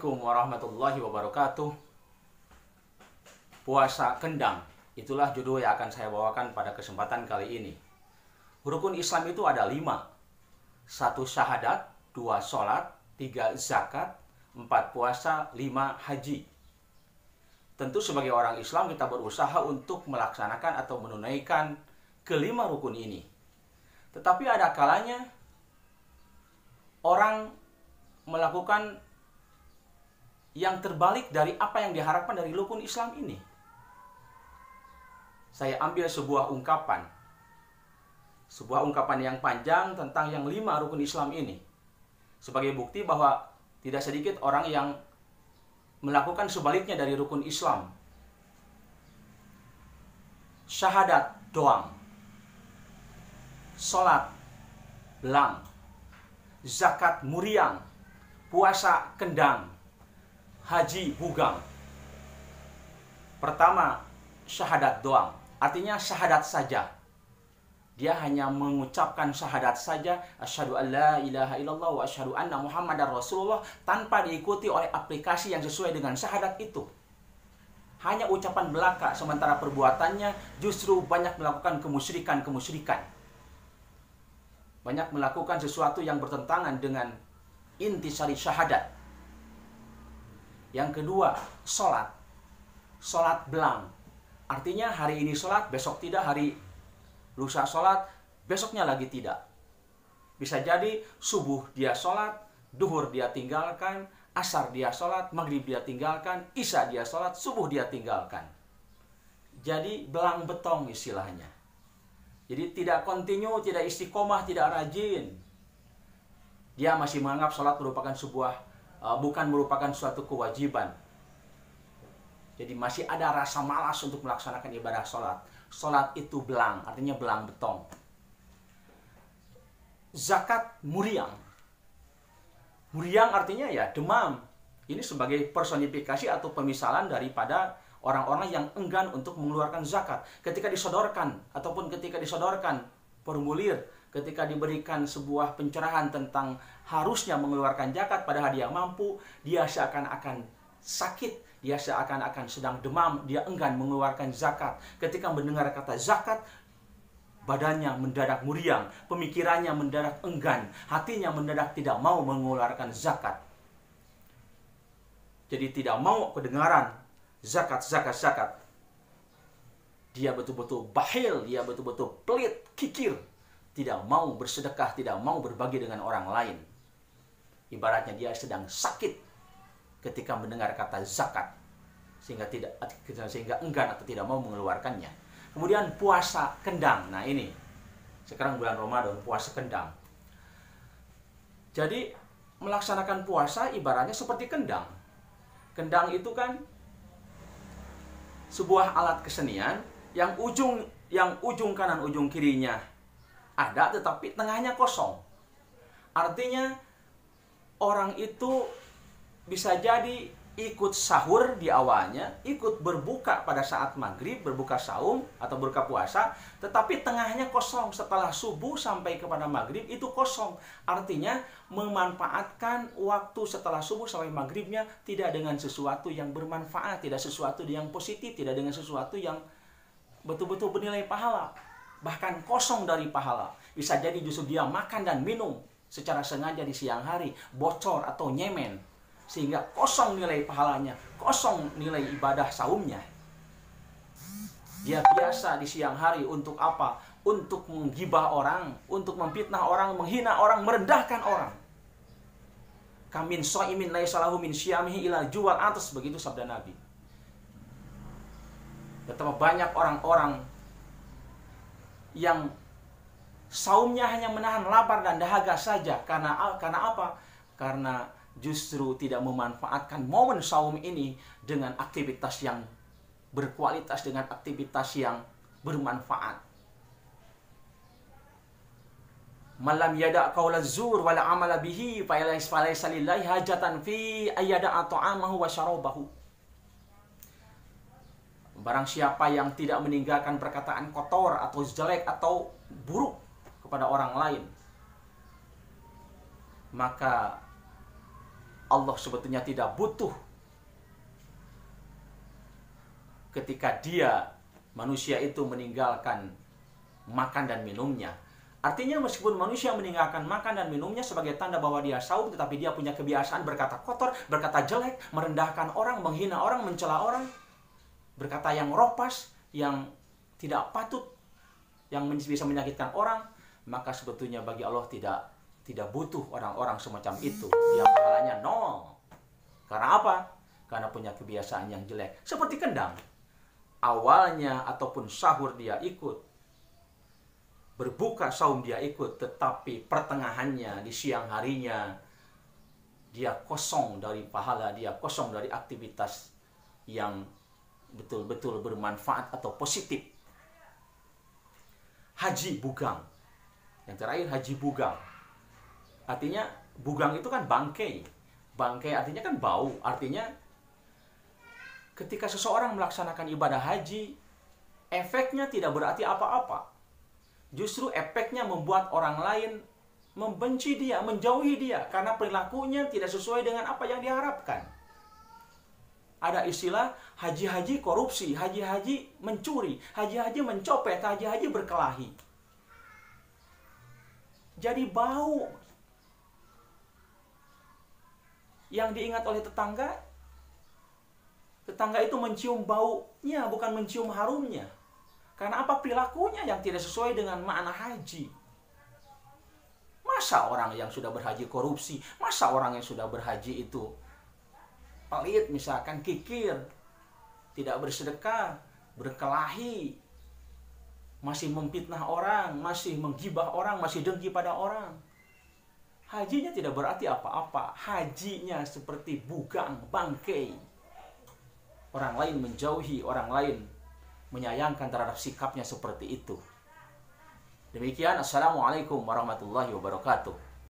Assalamualaikum warahmatullahi wabarakatuh. Puasa kendang, itulah judul yang akan saya bawakan pada kesempatan kali ini. Rukun Islam itu ada 5. 1 syahadat, 2 sholat, 3 zakat, 4 puasa, 5 haji. Tentu sebagai orang Islam kita berusaha untuk melaksanakan atau menunaikan kelima rukun ini. Tetapi ada kalanya orang melakukan yang terbalik dari apa yang diharapkan dari rukun Islam ini. Saya ambil sebuah ungkapan yang panjang tentang yang 5 rukun Islam ini sebagai bukti bahwa tidak sedikit orang yang melakukan sebaliknya dari rukun Islam. Syahadat doang, sholat belang, zakat muriang, puasa kendang, haji bugang. Pertama, syahadat doang. Artinya syahadat saja. Dia hanya mengucapkan syahadat saja, asyhadu an la ilaha illallah wa asyhadu anna muhammadar rasulullah, tanpa diikuti oleh aplikasi yang sesuai dengan syahadat itu. Hanya ucapan belaka, sementara perbuatannya justru banyak melakukan kemusyrikan. Banyak melakukan sesuatu yang bertentangan dengan intisari syahadat. Yang kedua, sholat. Sholat belang. Artinya hari ini sholat, besok tidak, hari lusa sholat, besoknya lagi tidak. Bisa jadi subuh dia sholat, duhur dia tinggalkan, asar dia sholat, maghrib dia tinggalkan, isya dia sholat, subuh dia tinggalkan. Jadi belang betong istilahnya. Jadi tidak kontinu, tidak istiqomah, tidak rajin. Dia masih menganggap sholat merupakan bukan merupakan suatu kewajiban. Jadi masih ada rasa malas untuk melaksanakan ibadah sholat. Sholat itu belang, artinya belang betong. Zakat muriang. Muriang artinya ya demam. Ini sebagai personifikasi atau pemisalan daripada orang-orang yang enggan untuk mengeluarkan zakat. Ketika disodorkan formulir, ketika diberikan sebuah pencerahan tentang harusnya mengeluarkan zakat pada hari yang mampu, dia seakan-akan sakit, dia seakan-akan sedang demam, dia enggan mengeluarkan zakat. Ketika mendengar kata zakat, badannya mendadak muriang, pemikirannya mendadak enggan, hatinya mendadak tidak mau mengeluarkan zakat. Jadi tidak mau kedengaran zakat. Dia betul-betul bakhil, dia betul-betul pelit, kikir. Tidak mau bersedekah, tidak mau berbagi dengan orang lain. Ibaratnya dia sedang sakit ketika mendengar kata zakat, sehingga enggan atau tidak mau mengeluarkannya. Kemudian puasa kendang. Nah ini, sekarang bulan Ramadan, puasa kendang. Jadi melaksanakan puasa ibaratnya seperti kendang. Kendang itu kan sebuah alat kesenian yang ujung kanan, ujung kirinya ada, tetapi tengahnya kosong. Artinya orang itu bisa jadi ikut sahur di awalnya, ikut berbuka pada saat maghrib, berbuka saum atau berbuka puasa, tetapi tengahnya kosong. Setelah subuh sampai kepada maghrib itu kosong. Artinya memanfaatkan waktu setelah subuh sampai maghribnya tidak dengan sesuatu yang bermanfaat, tidak sesuatu yang positif, tidak dengan sesuatu yang betul-betul bernilai pahala. Bahkan kosong dari pahala. Bisa jadi justru dia makan dan minum secara sengaja di siang hari, bocor atau nyemen, sehingga kosong nilai pahalanya, kosong nilai ibadah saumnya. Dia biasa di siang hari untuk apa? Untuk menggibah orang, untuk memfitnah orang, menghina orang, merendahkan orang. Kamin so'imin laisa lahu min syiyamihi ila juwal atas, begitu sabda Nabi. Betapa banyak orang-orang yang saumnya hanya menahan lapar dan dahaga saja. Karena apa? Karena justru tidak memanfaatkan momen saum ini dengan aktivitas yang berkualitas, dengan aktivitas yang bermanfaat. Malam yada' qaulaz zur wala amala bihi fa laysa lillahi hajatan fi ayyada'a ta'amahu wa syarabahu. Barang siapa yang tidak meninggalkan perkataan kotor atau jelek atau buruk kepada orang lain, maka Allah sebetulnya tidak butuh ketika manusia itu meninggalkan makan dan minumnya. Artinya meskipun manusia meninggalkan makan dan minumnya sebagai tanda bahwa dia saum, tetapi dia punya kebiasaan berkata kotor, berkata jelek, merendahkan orang, menghina orang, mencela orang, berkata yang ropas, yang tidak patut, yang bisa menyakitkan orang, maka sebetulnya bagi Allah tidak butuh orang-orang semacam itu. Dia pahalanya nol. Karena apa? Karena punya kebiasaan yang jelek. Seperti kendang. Awalnya ataupun sahur dia ikut, berbuka saum dia ikut, tetapi pertengahannya di siang harinya dia kosong dari pahala, dia kosong dari aktivitas yang betul-betul bermanfaat atau positif. Haji bugang. Yang terakhir haji bugang. Artinya bugang itu kan bangkai. Bangkai artinya kan bau. Artinya ketika seseorang melaksanakan ibadah haji, efeknya tidak berarti apa-apa. Justru efeknya membuat orang lain membenci dia, menjauhi dia, karena perilakunya tidak sesuai dengan apa yang diharapkan. Ada istilah haji-haji korupsi, haji-haji mencuri, haji-haji mencopet, haji-haji berkelahi. Jadi bau yang diingat oleh tetangga itu mencium baunya, bukan mencium harumnya. Karena apa? Perilakunya yang tidak sesuai dengan makna haji. Masa orang yang sudah berhaji korupsi? Masa orang yang sudah berhaji itu pelit, misalkan kikir, tidak bersedekah, berkelahi, masih memfitnah orang, masih menggibah orang, masih dengki pada orang? Hajinya tidak berarti apa-apa. Hajinya seperti bugang, bangkai. Orang lain menjauhi, orang lain menyayangkan terhadap sikapnya seperti itu. Demikian, assalamualaikum warahmatullahi wabarakatuh.